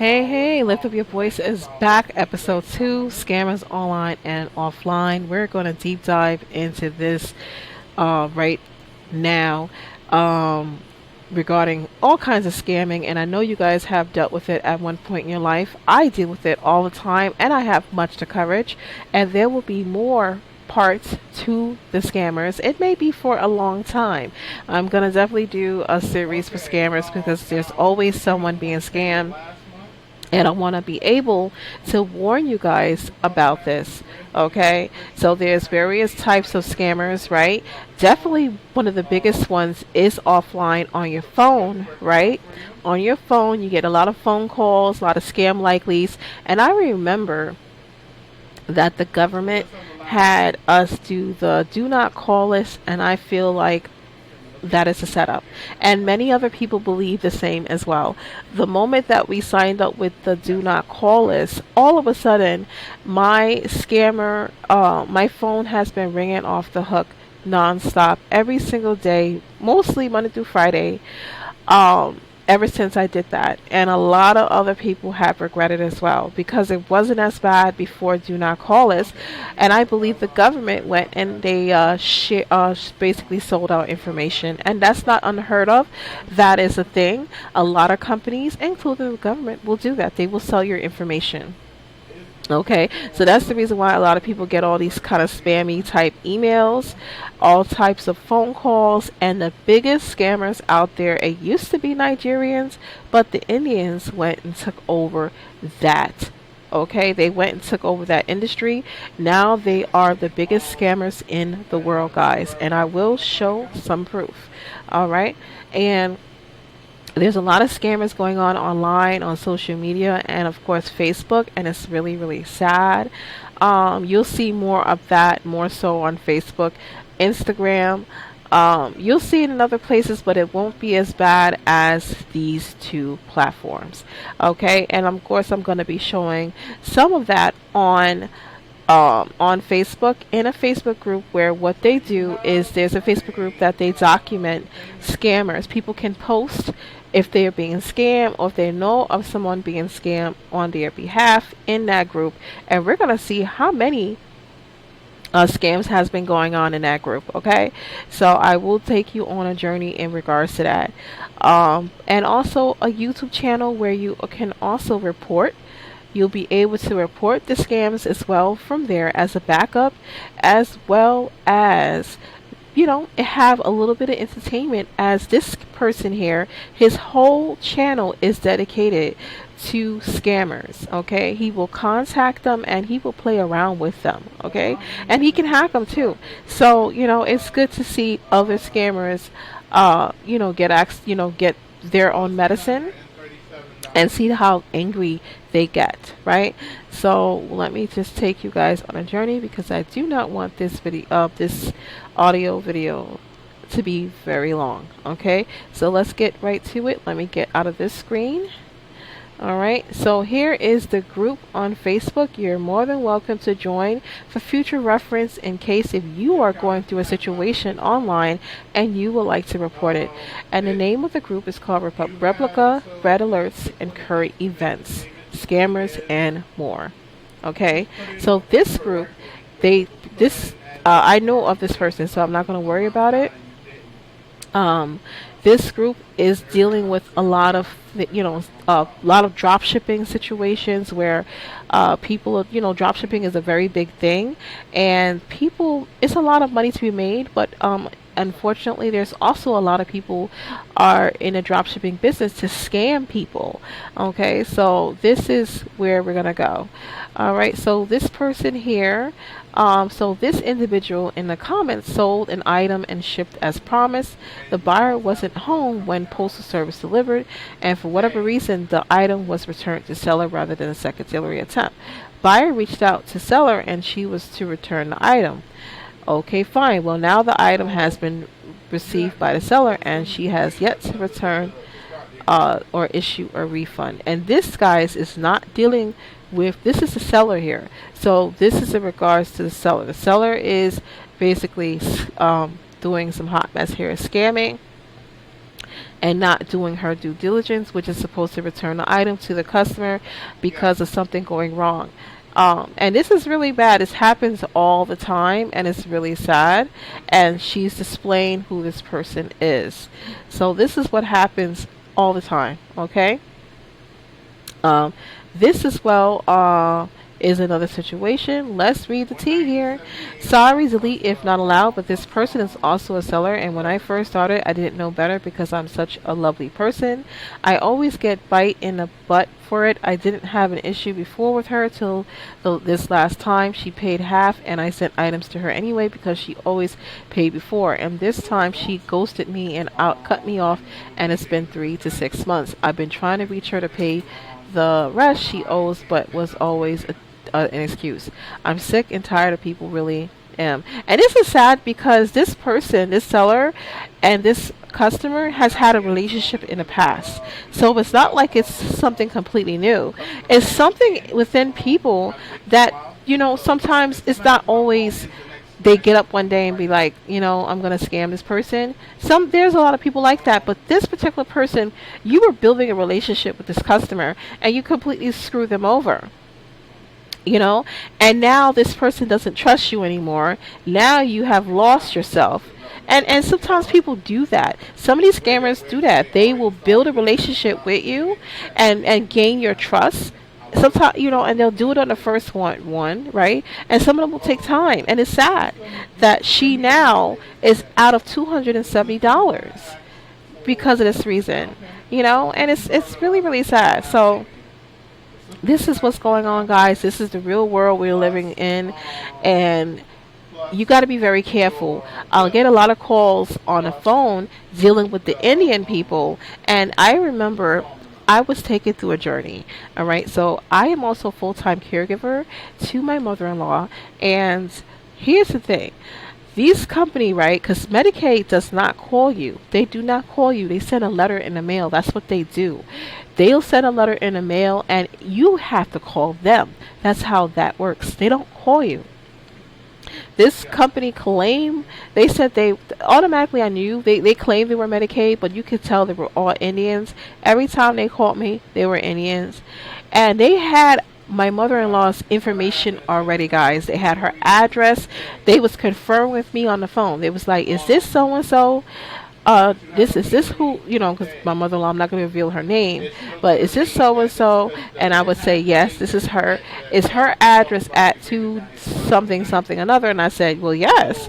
Hey, Lift Up Your Voice is back, episode 2, Scammers Online and Offline. We're going to deep dive into this right now um, regarding all kinds of scamming. And I know you guys have dealt with it at one point in your life. I deal with it all the time, and I have much to coverage. And there will be more parts to the scammers. It may be for a long time. I'm going to definitely do a series for scammers because there's always someone being scammed, and I want to be able to warn you guys about this. Okay, so there's various types of scammers, right? Definitely one of the biggest ones is offline on your phone, right? On your phone, you get a lot of phone calls, a lot of scam likelies, and I remember that the government had us do the do not call list, and I feel like that is a setup. And many other people believe the same as well. The moment that we signed up with the do not call list, all of a sudden, my phone has been ringing off the hook nonstop every single day, mostly Monday through Friday. Ever since I did that, and a lot of other people have regretted as well because it wasn't as bad before do not call us, and I believe the government went and they basically sold out information, and that's not unheard of. That is a thing. A lot of companies, including the government, will do that. They will sell your information. Okay, so that's the reason why a lot of people get all these kind of spammy type emails, all types of phone calls, and the biggest scammers out there, it used to be Nigerians, but the Indians went and took over that. Okay, they went and took over that industry. Now they are the biggest scammers in the world, guys, and I will show some proof. All right, and there's a lot of scammers going on online, on social media, and of course Facebook, and it's really, really sad. You'll see more of that, more so on Facebook, Instagram. You'll see it in other places, but it won't be as bad as these two platforms. Okay, and of course I'm going to be showing some of that on Facebook, in a Facebook group, where what they do is there's a Facebook group that they document scammers. People can post if they are being scammed, or if they know of someone being scammed on their behalf in that group, and we're going to see how many scams has been going on in that group. Okay, so I will take you on a journey in regards to that, and also a YouTube channel where you can also report. You'll be able to report the scams as well from there as a backup, as well as have a little bit of entertainment, as this person here, his whole channel is dedicated to scammers. Okay, he will contact them and he will play around with them. Okay, and he can hack them too. So it's good to see other scammers get their own medicine and see how angry they get, right? So let me just take you guys on a journey, because I do not want this audio video to be very long. Okay, so let's get right to it. Let me get out of this screen. All right, so here is the group on Facebook. You're more than welcome to join for future reference in case if you are going through a situation online and you would like to report it. And the name of the group is called Replica, Red Alerts, and Current Events, Scammers, and more. Okay, so this group, I know of this person, so I'm not going to worry about it. This group is dealing with a lot of drop shipping situations where people, drop shipping is a very big thing, and it's a lot of money to be made, but unfortunately there's also a lot of people are in a drop shipping business to scam people. Okay, so this is where we're gonna go. All right, so this person here, so this individual in the comments sold an item and shipped as promised. The buyer wasn't home when postal service delivered, and for whatever reason the item was returned to seller rather than a second delivery attempt. Buyer reached out to seller and she was to return the item. Okay, fine. Well, now the item has been received by the seller and she has yet to return or issue a refund. And this, guys, is not dealing with, this is the seller here. So this is in regards to the seller. The seller is basically doing some hot mess here, scamming. and not doing her due diligence, which is supposed to return the item to the customer because of something going wrong. And this is really bad. This happens all the time, and it's really sad. And she's displaying who this person is. So this is what happens all the time. Okay. Um, this as well is another situation. Let's read the tea here. Sorry, delete if not allowed, but this person is also a seller, and when I first started, I didn't know better because I'm such a lovely person. I always get bite in the butt for it. I didn't have an issue before with her till this last time. She paid half, and I sent items to her anyway because she always paid before. And this time, she ghosted me and cut me off, and it's been 3 to 6 months. I've been trying to reach her to pay the rest she owes, but was always an excuse. I'm sick and tired of people, really am. And this is sad because this person, this seller, and this customer has had a relationship in the past. So it's not like it's something completely new. It's something within people that, sometimes it's not always they get up one day and be like, I'm going to scam this person. There's a lot of people like that, but this particular person, you were building a relationship with this customer and you completely screw them over. And now this person doesn't trust you anymore. Now you have lost yourself. And sometimes people do that. Some of these scammers do that. They will build a relationship with you and gain your trust. Sometimes, and they'll do it on the first one, right? And some of them will take time. And it's sad that she now is out of $270 because of this reason, and it's really, really sad. So this is what's going on, guys. This is the real world we're living in, and you got to be very careful. I'll get a lot of calls on the phone dealing with the Indian people, and I remember I was taken through a journey. All right, so I am also a full-time caregiver to my mother-in-law, and here's the thing. These company, right, because Medicaid does not call you. They do not call you. They send a letter in the mail. That's what they do. They'll send a letter in the mail, and you have to call them. That's how that works. They don't call you. This company they said they automatically, I knew, they claimed they were Medicaid, but you could tell they were all Indians. Every time they called me, they were Indians. And they had my mother-in-law's information already, guys. They had her address. They was confirming with me on the phone. They was like, is this so-and-so? Is this who, because my mother-in-law, I'm not going to reveal her name, but is this so-and-so? And I would say, yes, this is her. Is her address at 2 something something another? And I said, well, yes.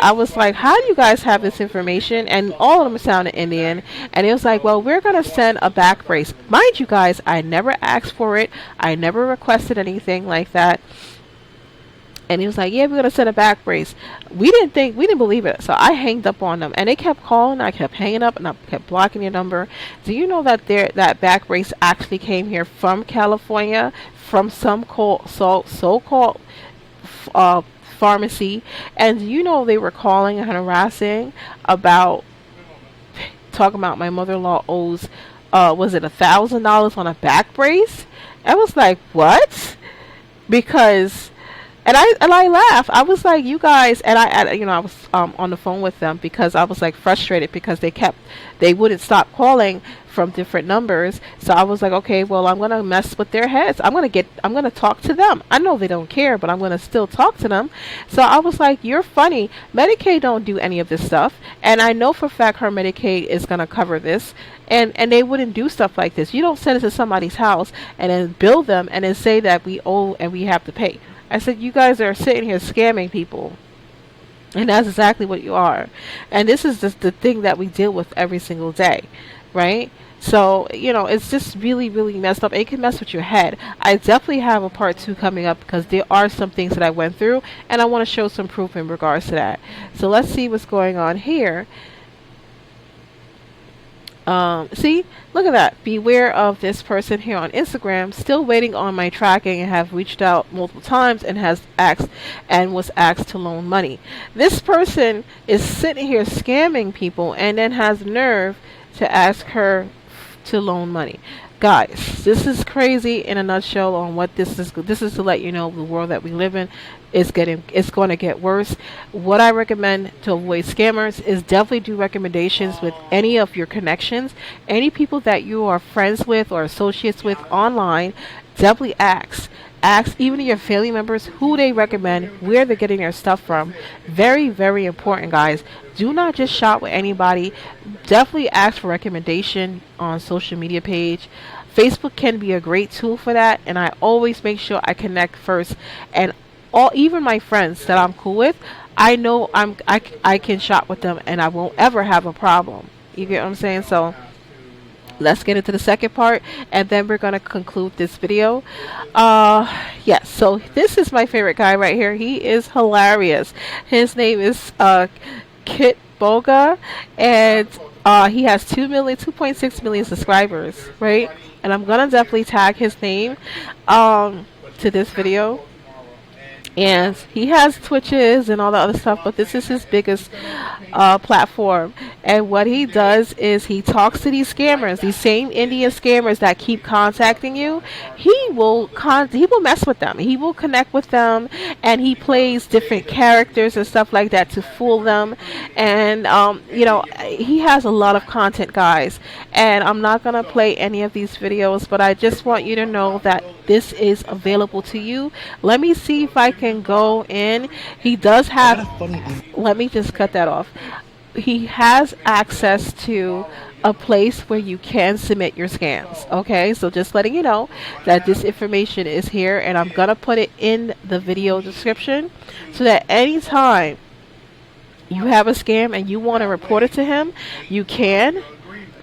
I was like, how do you guys have this information? And all of them sounded Indian. And it was like, well, we're going to send a back brace. Mind you guys, I never asked for it. I never requested anything like that. And he was like, yeah, we're going to send a back brace. We didn't believe it. So I hanged up on them. And they kept calling. I kept hanging up, and I kept blocking your number. Do you know that that back brace actually came here from California, from some so-called pharmacy? And they were calling and harassing about, talking about my mother-in-law owes, was it $1,000 on a back brace? I was like, what? Because... And I laughed. I was like, you guys, and I was on the phone with them because I was like frustrated because they wouldn't stop calling from different numbers. So I was like, okay, well, I'm gonna mess with their heads. I'm gonna talk to them. I know they don't care, but I'm gonna still talk to them. So I was like, you're funny. Medicaid don't do any of this stuff, and I know for a fact her Medicaid is gonna cover this. And they wouldn't do stuff like this. You don't send it to somebody's house and then bill them and then say that we owe and we have to pay. I said, you guys are sitting here scamming people. And that's exactly what you are. And this is just the thing that we deal with every single day, right? So, it's just really, really messed up. It can mess with your head. I definitely have a part 2 coming up because there are some things that I went through, and I want to show some proof in regards to that. So let's see what's going on here. See, look at that. Beware of this person here on Instagram, still waiting on my tracking and have reached out multiple times and was asked to loan money. This person is sitting here scamming people and then has nerve to ask her to loan money. guys, this is crazy in a nutshell on what this is. This is to let you know the world that we live in is it's going to get worse. What I recommend to avoid scammers is definitely do recommendations with any of your connections, any people that you are friends with or associates with online. Definitely ask even your family members who they recommend, where they're getting their stuff from. Very, very important, guys. Do not just shop with anybody. Definitely ask for recommendation on social media page. Facebook can be a great tool for that, and I always make sure I connect first. And all, even my friends that I'm cool with, I know I can shop with them, and I won't ever have a problem. You get what I'm saying? So let's get into the second part, and then we're going to conclude this video. Yes, so this is my favorite guy right here. He is hilarious. His name is Kit Boga, and he has 2.6 million subscribers, right? And I'm gonna definitely tag his name to this video. And he has Twitches and all the other stuff, but this is his biggest platform. And what he does is he talks to these scammers, these same Indian scammers that keep contacting you. He will mess with them. He will connect with them, and he plays different characters and stuff like that to fool them. And he has a lot of content, guys. And I'm not gonna play any of these videos, but I just want you to know that this is available to you. Let me see if I can go in. He does have, let me just cut that off. He has access to a place where you can submit your scams. Okay, so just letting you know that this information is here, and I'm gonna put it in the video description so that anytime you have a scam and you want to report it to him, you can.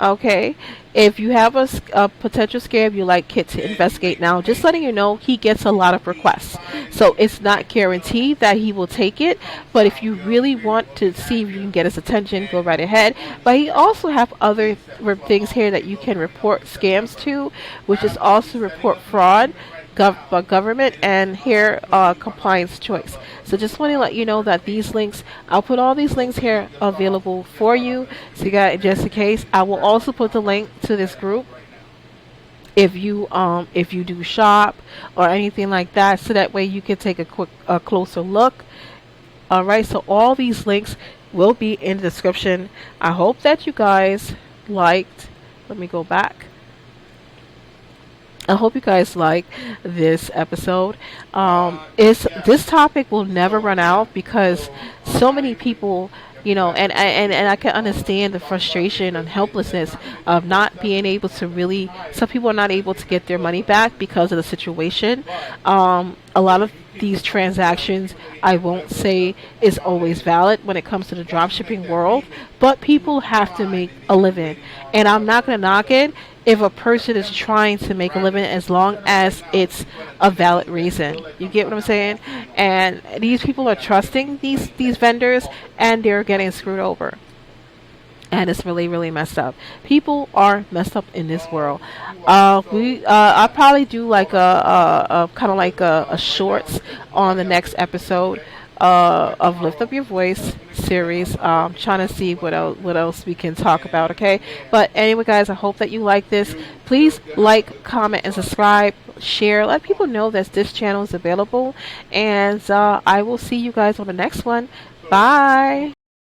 Okay, if you have a potential scam you like Kit to investigate now, just letting you know he gets a lot of requests. So it's not guaranteed that he will take it, but if you really want to see if you can get his attention, go right ahead. But he also have other things here that you can report scams to, which is also report fraud, government, and here compliance choice. So just want to let you know that these links, I'll put all these links here available for you, so you got it just in case. I will also put the link to this group if you do shop or anything like that, so that way you can take a closer look. All right, so all these links will be in the description. I hope that you guys liked. Let me go back. I hope you guys like this episode. This topic will never run out because so many people, and I can understand the frustration and helplessness of not being able to really. Some people are not able to get their money back because of the situation. A lot of these transactions, I won't say is always valid when it comes to the dropshipping world, but people have to make a living, and I'm not going to knock it if a person is trying to make a living, as long as it's a valid reason. You get what I'm saying? And these people are trusting these vendors, and they're getting screwed over. And it's really, really messed up. People are messed up in this world. I'll probably do like a kind of like a shorts on the next episode of Lift Up Your Voice series. Trying to see what else we can talk about. Okay, but anyway, guys, I hope that you like this. Please like, comment, and subscribe. Share. Let people know that this channel is available. And I will see you guys on the next one. Bye.